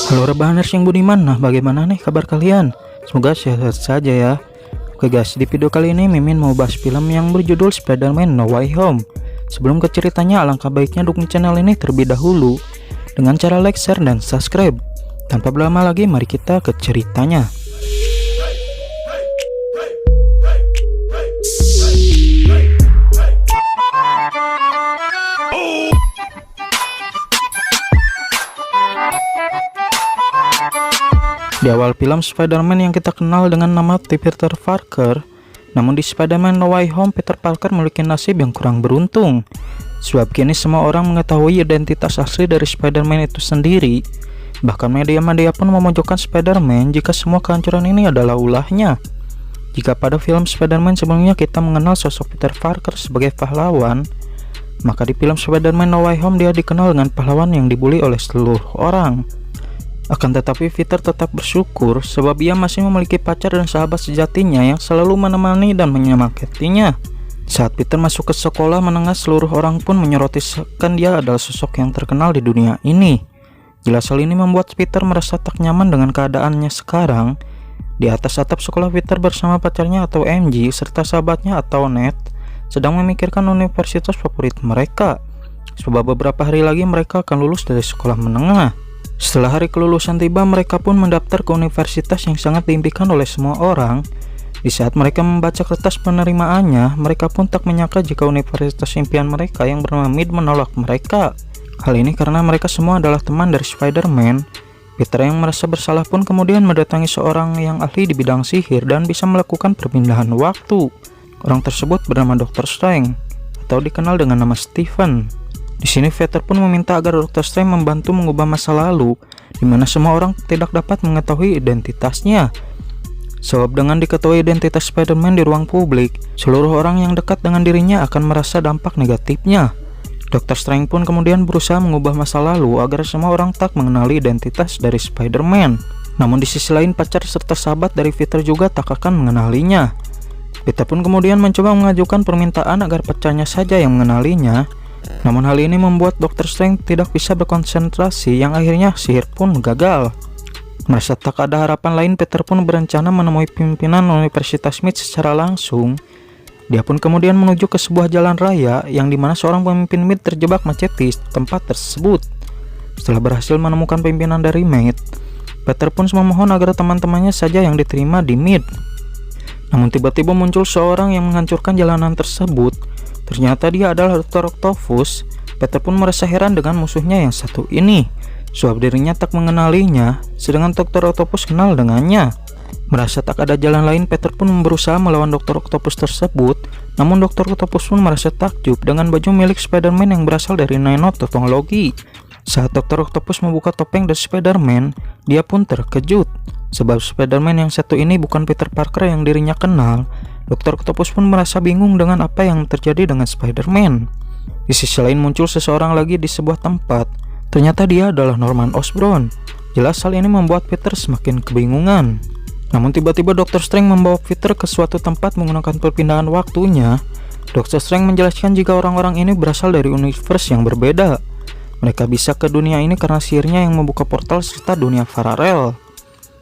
Halo rebahaners yang budiman, nah bagaimana nih kabar kalian? Semoga sehat saja ya. Oke guys, di video kali ini Mimin mau bahas film yang berjudul Spider-Man No Way Home. Sebelum ke ceritanya, alangkah baiknya dukung channel ini terlebih dahulu dengan cara like, share, dan subscribe. Tanpa berlama lagi, mari kita ke ceritanya. Di awal film, Spider-Man yang kita kenal dengan nama Peter Parker. Namun di Spider-Man No Way Home, Peter Parker memiliki nasib yang kurang beruntung. Sebab kini semua orang mengetahui identitas asli dari Spider-Man itu sendiri. Bahkan media-media pun memojokkan Spider-Man jika semua kehancuran ini adalah ulahnya. Jika pada film Spider-Man sebelumnya kita mengenal sosok Peter Parker sebagai pahlawan, maka di film Spider-Man No Way Home dia dikenal dengan pahlawan yang dibully oleh seluruh orang. Akan tetapi Peter tetap bersyukur sebab ia masih memiliki pacar dan sahabat sejatinya yang selalu menemani dan menyemangatinya. Saat Peter masuk ke sekolah menengah, seluruh orang pun menyoroti seakan dia adalah sosok yang terkenal di dunia ini. Jelas hal ini membuat Peter merasa tak nyaman dengan keadaannya sekarang. Di atas atap sekolah, Peter bersama pacarnya atau MJ serta sahabatnya atau Ned sedang memikirkan universitas favorit mereka. Sebab beberapa hari lagi mereka akan lulus dari sekolah menengah. Setelah hari kelulusan tiba, mereka pun mendaftar ke universitas yang sangat diimpikan oleh semua orang. Di saat mereka membaca kertas penerimaannya, mereka pun tak menyangka jika universitas impian mereka yang bernama Mid menolak mereka. Hal ini karena mereka semua adalah teman dari Spider-Man. Peter yang merasa bersalah pun kemudian mendatangi seorang yang ahli di bidang sihir dan bisa melakukan perpindahan waktu. Orang tersebut bernama Dr. Strange, atau dikenal dengan nama Stephen. Di sini Peter pun meminta agar Dr. Strange membantu mengubah masa lalu, di mana semua orang tidak dapat mengetahui identitasnya. Sebab dengan diketahui identitas Spider-Man di ruang publik, seluruh orang yang dekat dengan dirinya akan merasa dampak negatifnya. Dr. Strange pun kemudian berusaha mengubah masa lalu agar semua orang tak mengenali identitas dari Spider-Man. Namun di sisi lain, pacar serta sahabat dari Peter juga tak akan mengenalinya. Peter pun kemudian mencoba mengajukan permintaan agar pacarnya saja yang mengenalinya. Namun hal ini membuat Dr. Strange tidak bisa berkonsentrasi, yang akhirnya sihir pun gagal. Merasa tak ada harapan lain, Peter pun berencana menemui pimpinan Universitas Mid secara langsung. Dia pun kemudian menuju ke sebuah jalan raya yang dimana seorang pemimpin Mid terjebak macet di tempat tersebut. Setelah berhasil menemukan pimpinan dari Mid, Peter pun memohon agar teman-temannya saja yang diterima di Mid. Namun tiba-tiba muncul seorang yang menghancurkan jalanan tersebut. Ternyata dia adalah Dr. Octopus. Peter pun merasa heran dengan musuhnya yang satu ini, sebab dirinya tak mengenalinya, sedangkan Dr. Octopus kenal dengannya. Merasa tak ada jalan lain, Peter pun berusaha melawan Dr. Octopus tersebut. Namun Dr. Octopus pun merasa takjub dengan baju milik Spider-Man yang berasal dari nanoteknologi. Saat Dr. Octopus membuka topeng dari Spider-Man, dia pun terkejut, sebab Spider-Man yang satu ini bukan Peter Parker yang dirinya kenal. Dr. Octopus pun merasa bingung dengan apa yang terjadi dengan Spider-Man. Di sisi lain muncul seseorang lagi di sebuah tempat. Ternyata dia adalah Norman Osborn. Jelas hal ini membuat Peter semakin kebingungan. Namun tiba-tiba Dr. Strange membawa Peter ke suatu tempat menggunakan perpindahan waktunya. Dr. Strange menjelaskan jika orang-orang ini berasal dari universe yang berbeda. Mereka bisa ke dunia ini karena sihirnya yang membuka portal serta dunia paralel.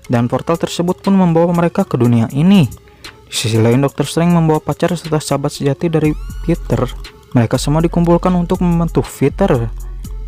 Dan portal tersebut pun membawa mereka ke dunia ini. Di sisi lain, Dr. Strange membawa pacar serta sahabat sejati dari Peter. Mereka semua dikumpulkan untuk membantu Peter.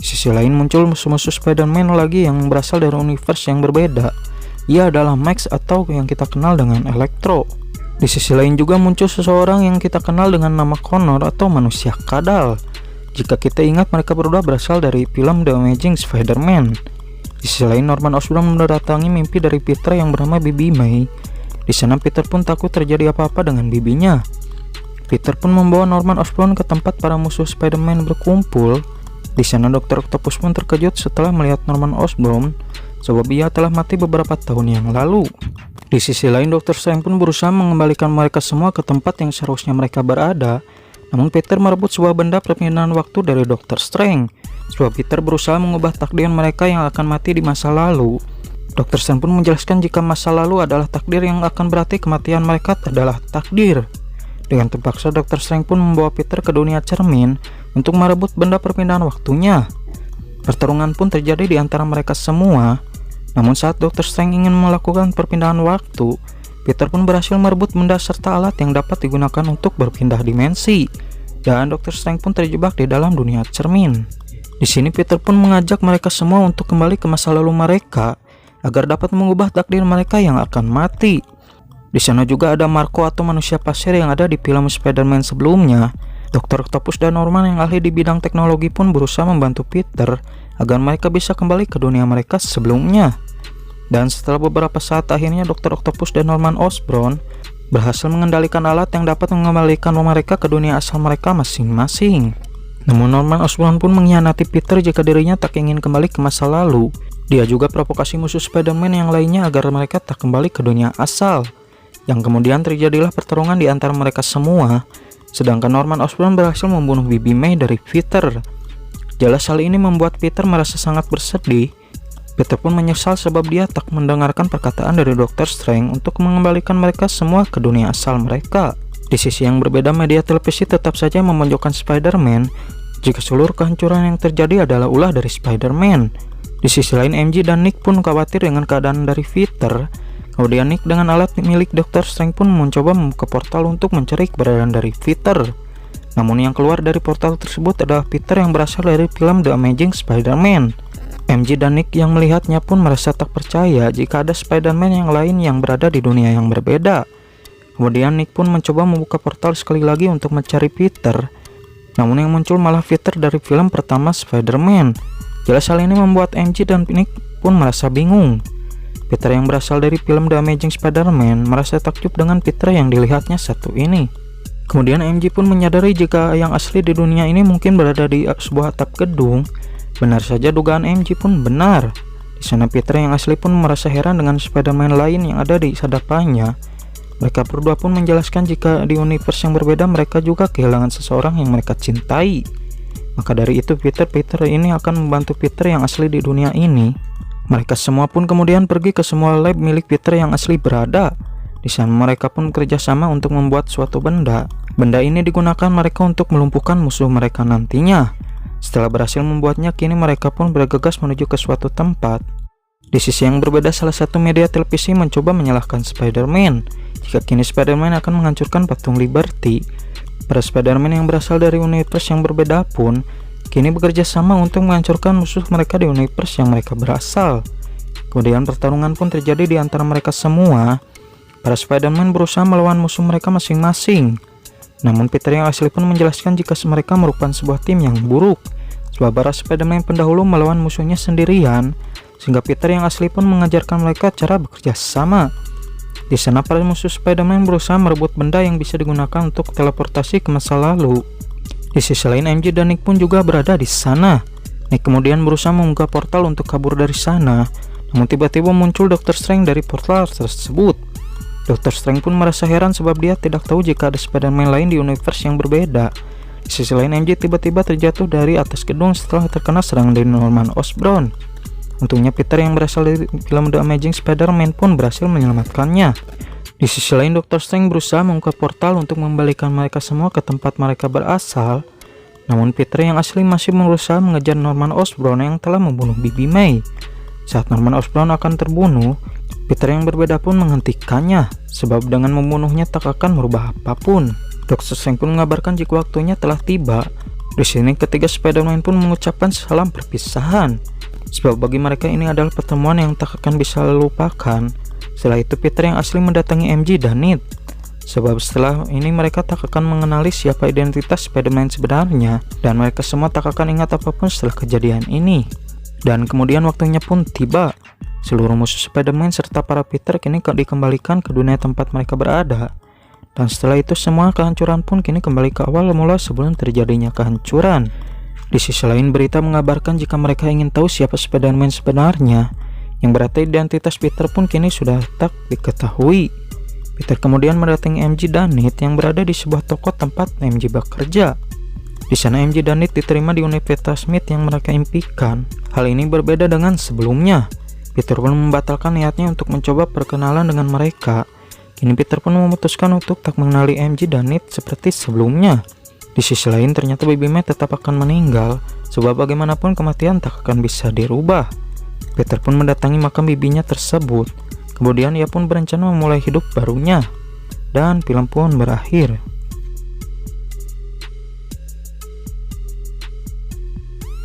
Di sisi lain muncul musuh-musuh Spider-Man lagi yang berasal dari universe yang berbeda. Ia adalah Max atau yang kita kenal dengan Electro. Di sisi lain juga muncul seseorang yang kita kenal dengan nama Connor atau manusia kadal. Jika kita ingat, mereka berdua berasal dari film The Amazing Spider-Man. Di sisi lain, Norman Osborn mendatangi mimpi dari Peter yang bernama Bibi May. Di sana Peter pun takut terjadi apa-apa dengan bibinya. Peter pun membawa Norman Osborn ke tempat para musuh Spider-Man berkumpul. Di sana Dr. Octopus pun terkejut setelah melihat Norman Osborn, sebab ia telah mati beberapa tahun yang lalu. Di sisi lain, Dr. Strange pun berusaha mengembalikan mereka semua ke tempat yang seharusnya mereka berada. Namun Peter merebut sebuah benda perpindahan waktu dari Dr. Strange, sebab Peter berusaha mengubah takdir mereka yang akan mati di masa lalu. Dr. Strange pun menjelaskan jika masa lalu adalah takdir, yang akan berarti kematian mereka adalah takdir. Dengan terpaksa Dr. Strange pun membawa Peter ke dunia cermin untuk merebut benda perpindahan waktunya. Pertarungan pun terjadi di antara mereka semua. Namun saat Dr. Strange ingin melakukan perpindahan waktu, Peter pun berhasil merebut benda serta alat yang dapat digunakan untuk berpindah dimensi. Dan Dr. Strange pun terjebak di dalam dunia cermin. Di sini Peter pun mengajak mereka semua untuk kembali ke masa lalu mereka agar dapat mengubah takdir mereka yang akan mati. Di sana juga ada Marco atau manusia pasir yang ada di film Spider-Man sebelumnya. Dr. Octopus dan Norman yang ahli di bidang teknologi pun berusaha membantu Peter agar mereka bisa kembali ke dunia mereka sebelumnya. Dan setelah beberapa saat akhirnya Dr. Octopus dan Norman Osborn berhasil mengendalikan alat yang dapat mengembalikan mereka ke dunia asal mereka masing-masing. Namun Norman Osborn pun mengkhianati Peter jika dirinya tak ingin kembali ke masa lalu. Dia juga provokasi musuh Spider-Man yang lainnya agar mereka tak kembali ke dunia asal. Yang kemudian terjadilah pertarungan di antara mereka semua. Sedangkan Norman Osborn berhasil membunuh Bibi May dari Peter. Jelas hal ini membuat Peter merasa sangat bersedih. Peter pun menyesal sebab dia tak mendengarkan perkataan dari Dr. Strange untuk mengembalikan mereka semua ke dunia asal mereka. Di sisi yang berbeda, media televisi tetap saja memonjokkan Spider-Man jika seluruh kehancuran yang terjadi adalah ulah dari Spider-Man. Di sisi lain, MJ dan Nick pun khawatir dengan keadaan dari Peter. Kemudian Nick dengan alat milik Dr. Strange pun mencoba membuka portal untuk mencari keberadaan dari Peter. Namun yang keluar dari portal tersebut adalah Peter yang berasal dari film The Amazing Spider-Man. MJ dan Nick yang melihatnya pun merasa tak percaya jika ada Spider-Man yang lain yang berada di dunia yang berbeda. Kemudian Nick pun mencoba membuka portal sekali lagi untuk mencari Peter. Namun yang muncul malah Peter dari film pertama Spider-Man. Jelas hal ini membuat MJ dan Nick pun merasa bingung. Peter yang berasal dari film The Amazing Spider-Man merasa takjub dengan Peter yang dilihatnya satu ini. Kemudian MJ pun menyadari jika yang asli di dunia ini mungkin berada di sebuah atap gedung. Benar saja dugaan MJ pun benar. Di sana Peter yang asli pun merasa heran dengan Spider-Man lain yang ada di hadapannya. Mereka berdua pun menjelaskan jika di universe yang berbeda mereka juga kehilangan seseorang yang mereka cintai. Maka dari itu Peter ini akan membantu Peter yang asli di dunia ini. Mereka semua pun kemudian pergi ke semua lab milik Peter yang asli berada. Di sana mereka pun bekerja sama untuk membuat suatu benda. Benda ini digunakan mereka untuk melumpuhkan musuh mereka nantinya. Setelah berhasil membuatnya, kini mereka pun bergegas menuju ke suatu tempat. Di sisi yang berbeda, salah satu media televisi mencoba menyalahkan Spider-Man jika kini Spider-Man akan menghancurkan patung Liberty. Para Spider-Man yang berasal dari universe yang berbeda pun kini bekerja sama untuk menghancurkan musuh mereka di universe yang mereka berasal. Kemudian pertarungan pun terjadi di antara mereka semua. Para Spider-Man berusaha melawan musuh mereka masing-masing. Namun Peter yang asli pun menjelaskan jika mereka merupakan sebuah tim yang buruk, sebab para Spider-Man pendahulu melawan musuhnya sendirian, sehingga Peter yang asli pun mengajarkan mereka cara bekerja sama. Di sana para musuh Spider-Man berusaha merebut benda yang bisa digunakan untuk teleportasi ke masa lalu. Di sisi lain, MJ dan Nick pun juga berada di sana. Nick kemudian berusaha membuka portal untuk kabur dari sana. Namun tiba-tiba muncul Dr. Strange dari portal tersebut. Dr. Strange pun merasa heran sebab dia tidak tahu jika ada Spider-Man lain di universe yang berbeda. Di sisi lain, MJ tiba-tiba terjatuh dari atas gedung setelah terkena serangan dari Norman Osborn. Untungnya Peter yang berasal dari film The Amazing Spider-Man pun berhasil menyelamatkannya. Di sisi lain, Dr. Strange berusaha membuka portal untuk membalikan mereka semua ke tempat mereka berasal. Namun Peter yang asli masih berusaha mengejar Norman Osborn yang telah membunuh Bibi May. Saat Norman Osborn akan terbunuh, Peter yang berbeda pun menghentikannya, sebab dengan membunuhnya tak akan merubah apapun. Dr. Strange pun mengabarkan jika waktunya telah tiba. Di sini ketiga Spider-Man pun mengucapkan salam perpisahan, sebab bagi mereka ini adalah pertemuan yang tak akan bisa dilupakan. Setelah itu Peter yang asli mendatangi MJ dan Nick, sebab setelah ini mereka tak akan mengenali siapa identitas Spider-Man sebenarnya, dan mereka semua tak akan ingat apapun setelah kejadian ini. Dan kemudian waktunya pun tiba. Seluruh musuh Spider-Man serta para Peter kini dikembalikan ke dunia tempat mereka berada. Dan setelah itu semua kehancuran pun kini kembali ke awal mula sebelum terjadinya kehancuran. Di sisi lain, berita mengabarkan jika mereka ingin tahu siapa Spider-Man sebenarnya, yang berarti identitas Peter pun kini sudah tak diketahui. Peter kemudian mendatangi MJ dan Nick yang berada di sebuah toko tempat MJ bekerja. Di sana MJ dan Nick diterima di Universitas Smith yang mereka impikan. Hal ini berbeda dengan sebelumnya. Peter pun membatalkan niatnya untuk mencoba perkenalan dengan mereka. Kini Peter pun memutuskan untuk tak mengenali MJ dan Nick seperti sebelumnya. Di sisi lain, ternyata Bibi May tetap akan meninggal, sebab bagaimanapun kematian tak akan bisa dirubah. Peter pun mendatangi makam bibinya tersebut. Kemudian ia pun berencana memulai hidup barunya. Dan film pun berakhir.